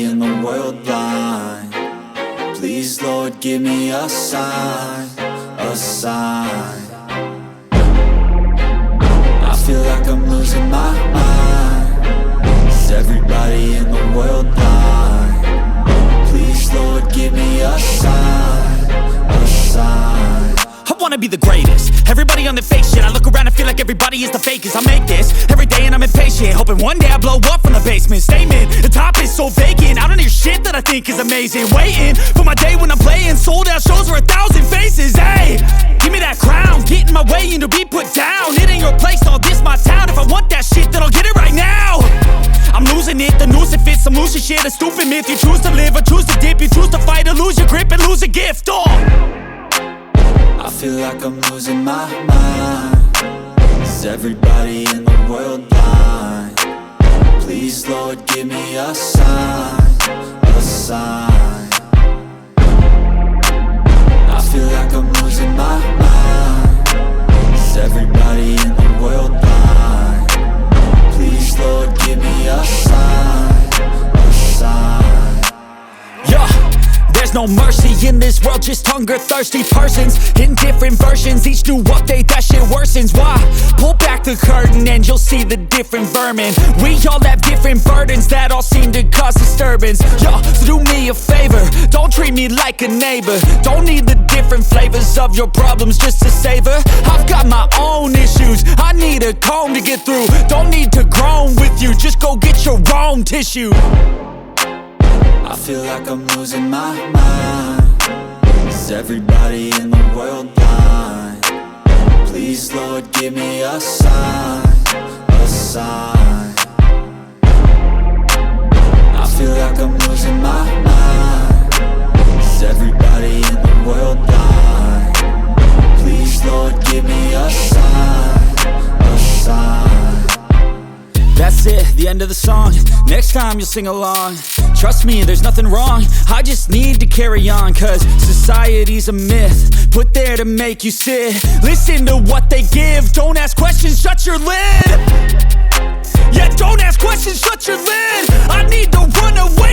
in the world blind. Please, Lord, give me a sign, a sign. I feel like I'm losing my mind. Is everybody in the world blind? Please, Lord, give me a sign, a sign. I wanna be the greatest. Everybody on the fake shit. I look around and feel like everybody is the fakest. I make this every day and I'm impatient, hoping one day I blow up from the basement. Statement, the top is so vacant. I don't hear shit that I think is amazing. Waiting for my day when I'm playing sold out shows for 1,000 faces. Hey, give me that crown, get in my way and to be put down. It ain't your place, all this my town. If I want that shit, then I'll get it right now. I'm losing it, the noose it fits. I'm losing shit, a stupid myth. You choose to live or choose to dip. You choose to fight or lose your grip and lose a gift. I feel like I'm losing my mind. Is everybody in the world blind? Please, Lord, give me a sign, a sign. I feel like I'm losing my mind. Is everybody in the world blind? Please, Lord, give me a sign, a sign. Yeah. There's no mercy in this world, just hunger-thirsty persons in different versions. Each new update, that shit worsens. Why? Pull back the curtain and you'll see the different vermin. We all have different burdens that all seem to cause disturbance. Yo, so do me a favor, don't treat me like a neighbor. Don't need the different flavors of your problems just to savor. I've got my own issues, I need a comb to get through. Don't need to groan with you, just go get your own tissue. I feel like I'm losing my mind. Is everybody in the world blind? Please, Lord, give me a sign, a sign. I feel like I'm losing my mind. Is everybody in the world blind? Please, Lord, give me a sign, a sign. That's it, the end of the song. Next time you'll sing along. Trust me, there's nothing wrong. I just need to carry on, cause society's a myth put there to make you sit. Listen to what they give. Don't ask questions, shut your lid. Yeah, don't ask questions, shut your lid. I need to run away.